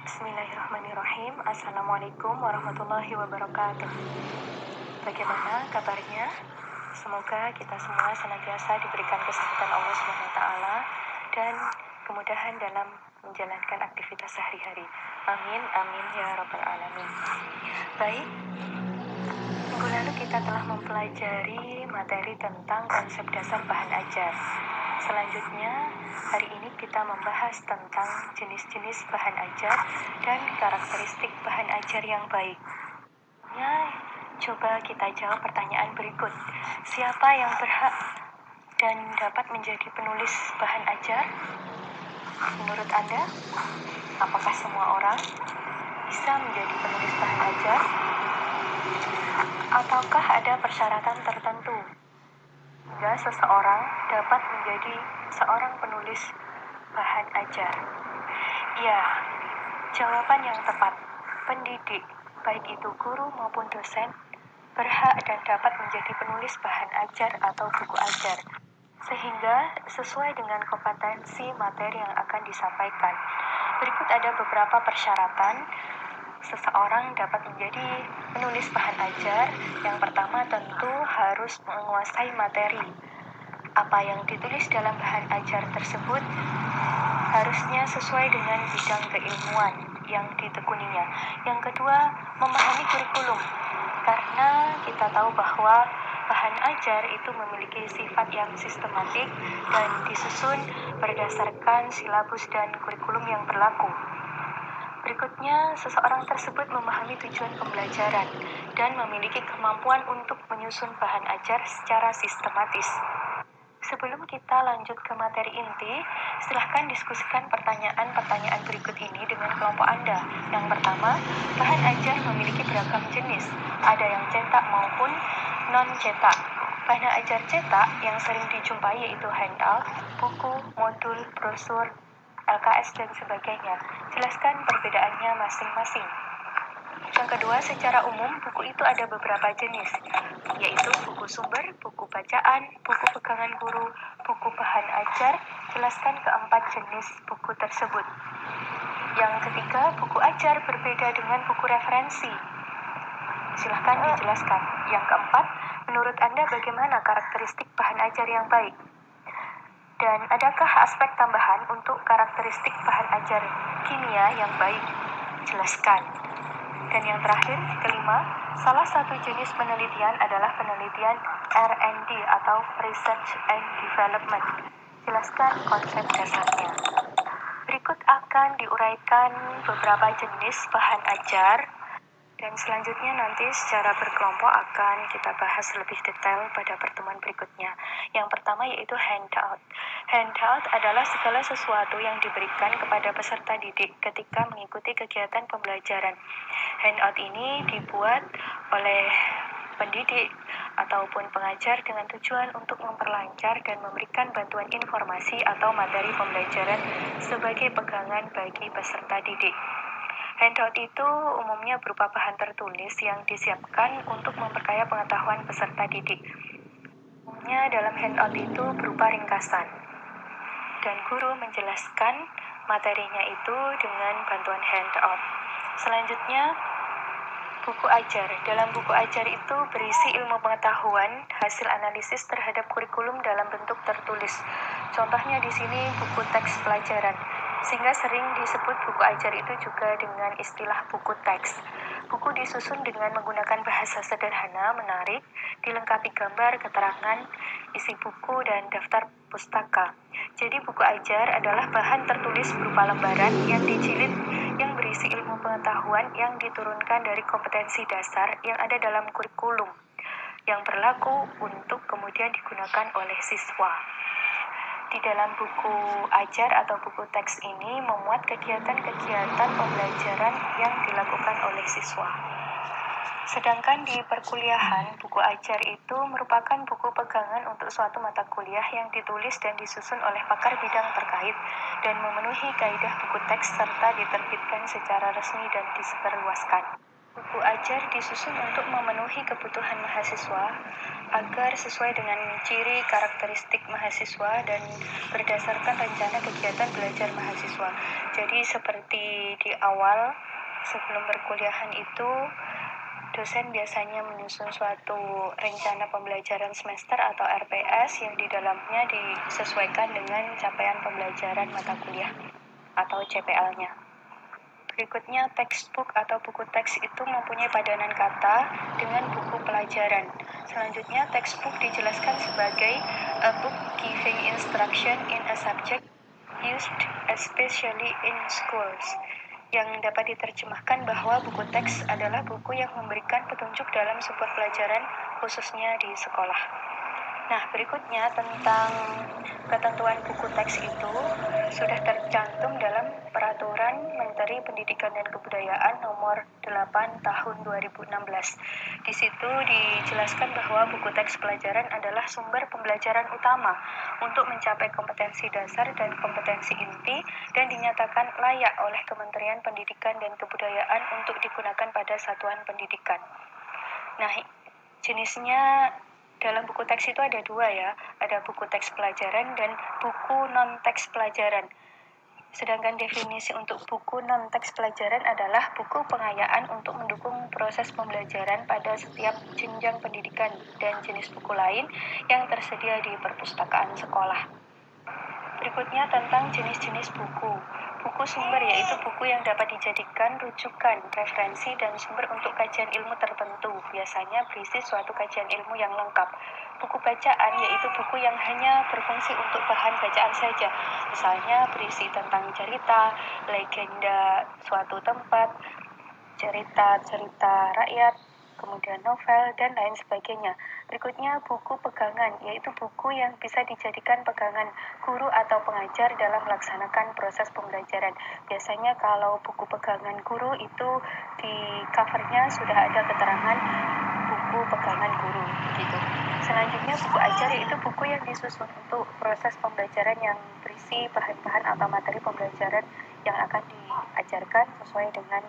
Bismillahirrahmanirrahim. Assalamualaikum warahmatullahi wabarakatuh. Bagaimana kabarnya? Semoga kita semua senantiasa diberikan kesehatan Allah SWT dan kemudahan dalam menjalankan aktivitas sehari-hari. Amin, amin ya rabbal alamin. Baik, minggu lalu kita telah mempelajari materi tentang konsep dasar bahan ajar. Selanjutnya, hari ini kita membahas tentang jenis-jenis bahan ajar dan karakteristik bahan ajar yang baik. Coba kita jawab pertanyaan berikut. Siapa yang berhak dan dapat menjadi penulis bahan ajar? Menurut Anda, apakah semua orang bisa menjadi penulis bahan ajar? Ataukah ada persyaratan tertentu hingga seseorang dapat menjadi seorang penulis bahan ajar? Ya, jawaban yang tepat. Pendidik, baik itu guru maupun dosen, berhak dan dapat menjadi penulis bahan ajar atau buku ajar, sehingga sesuai dengan kompetensi materi yang akan disampaikan. Berikut ada beberapa persyaratan seseorang dapat menjadi penulis bahan ajar. Yang pertama tentu harus menguasai materi. Apa yang ditulis dalam bahan ajar tersebut harusnya sesuai dengan bidang keilmuan yang ditekuninya. Yang kedua, memahami kurikulum. Karena kita tahu bahwa bahan ajar itu memiliki sifat yang sistematik dan disusun berdasarkan silabus dan kurikulum yang berlaku. Berikutnya, seseorang tersebut memahami tujuan pembelajaran dan memiliki kemampuan untuk menyusun bahan ajar secara sistematis. Sebelum kita lanjut ke materi inti, silahkan diskusikan pertanyaan-pertanyaan berikut ini dengan kelompok Anda. Yang pertama, bahan ajar memiliki beragam jenis. Ada yang cetak maupun non-cetak. Bahan ajar cetak yang sering dijumpai yaitu handout, buku, modul, brosur, LKS, dan sebagainya. Jelaskan perbedaannya masing-masing. Yang kedua, secara umum, buku itu ada beberapa jenis, yaitu buku sumber, buku bacaan, buku pegangan guru, buku bahan ajar. Jelaskan keempat jenis buku tersebut. Yang ketiga, buku ajar berbeda dengan buku referensi. Silahkan dijelaskan. Yang keempat, menurut Anda bagaimana karakteristik bahan ajar yang baik? Dan adakah aspek tambahan untuk karakteristik bahan ajar kimia yang baik? Jelaskan. Dan yang terakhir, kelima, salah satu jenis penelitian adalah penelitian R&D atau Research and Development. Jelaskan konsep dasarnya. Berikut akan diuraikan beberapa jenis bahan ajar, dan selanjutnya nanti secara berkelompok akan kita bahas lebih detail pada pertemuan berikutnya. Yang pertama yaitu handout. Handout adalah segala sesuatu yang diberikan kepada peserta didik ketika mengikuti kegiatan pembelajaran. Handout ini dibuat oleh pendidik ataupun pengajar dengan tujuan untuk memperlancar dan memberikan bantuan informasi atau materi pembelajaran sebagai pegangan bagi peserta didik. Handout itu umumnya berupa bahan tertulis yang disiapkan untuk memperkaya pengetahuan peserta didik. Umumnya dalam handout itu berupa ringkasan, dan guru menjelaskan materinya itu dengan bantuan handout. Selanjutnya, buku ajar. Dalam buku ajar itu berisi ilmu pengetahuan, hasil analisis terhadap kurikulum dalam bentuk tertulis. Contohnya di sini buku teks pelajaran, sehingga sering disebut buku ajar itu juga dengan istilah buku teks. Buku disusun dengan menggunakan bahasa sederhana, menarik, dilengkapi gambar, keterangan, isi buku, dan daftar pustaka. Jadi buku ajar adalah bahan tertulis berupa lembaran yang dijilid yang berisi ilmu pengetahuan yang diturunkan dari kompetensi dasar yang ada dalam kurikulum yang berlaku untuk kemudian digunakan oleh siswa. Di dalam buku ajar atau buku teks ini memuat kegiatan-kegiatan pembelajaran yang dilakukan oleh siswa. Sedangkan di perkuliahan, buku ajar itu merupakan buku pegangan untuk suatu mata kuliah yang ditulis dan disusun oleh pakar bidang terkait dan memenuhi kaidah buku teks serta diterbitkan secara resmi dan disebarluaskan. Buku ajar disusun untuk memenuhi kebutuhan mahasiswa agar sesuai dengan ciri karakteristik mahasiswa dan berdasarkan rencana kegiatan belajar mahasiswa. Jadi seperti di awal sebelum perkuliahan itu dosen biasanya menyusun suatu rencana pembelajaran semester atau RPS yang di dalamnya disesuaikan dengan capaian pembelajaran mata kuliah atau CPL-nya. Berikutnya, textbook atau buku teks itu mempunyai padanan kata dengan buku pelajaran. Selanjutnya, textbook dijelaskan sebagai a book giving instruction in a subject used especially in schools, yang dapat diterjemahkan bahwa buku teks adalah buku yang memberikan petunjuk dalam sebuah pelajaran khususnya di sekolah. Nah, berikutnya tentang ketentuan buku teks itu sudah tercantum dalam Peraturan Menteri Pendidikan dan Kebudayaan Nomor 8 Tahun 2016. Di situ dijelaskan bahwa buku teks pelajaran adalah sumber pembelajaran utama untuk mencapai kompetensi dasar dan kompetensi inti dan dinyatakan layak oleh Kementerian Pendidikan dan Kebudayaan untuk digunakan pada satuan pendidikan. Nah, jenisnya dalam buku teks itu ada dua ya, ada buku teks pelajaran dan buku non-teks pelajaran. Sedangkan definisi untuk buku non-teks pelajaran adalah buku pengayaan untuk mendukung proses pembelajaran pada setiap jenjang pendidikan dan jenis buku lain yang tersedia di perpustakaan sekolah. Berikutnya tentang jenis-jenis buku. Buku sumber yaitu buku yang dapat dijadikan rujukan, referensi, dan sumber untuk kajian ilmu tertentu. Biasanya berisi suatu kajian ilmu yang lengkap. Buku bacaan yaitu buku yang hanya berfungsi untuk bahan bacaan saja. Misalnya berisi tentang cerita, legenda suatu tempat, cerita-cerita rakyat, kemudian novel, dan lain sebagainya. Berikutnya buku pegangan, yaitu buku yang bisa dijadikan pegangan guru atau pengajar dalam melaksanakan proses pembelajaran. Biasanya kalau buku pegangan guru itu di covernya sudah ada keterangan buku pegangan guru, gitu. Selanjutnya buku ajar yaitu buku yang disusun untuk proses pembelajaran yang berisi bahan-bahan atau materi pembelajaran yang akan diajarkan sesuai dengan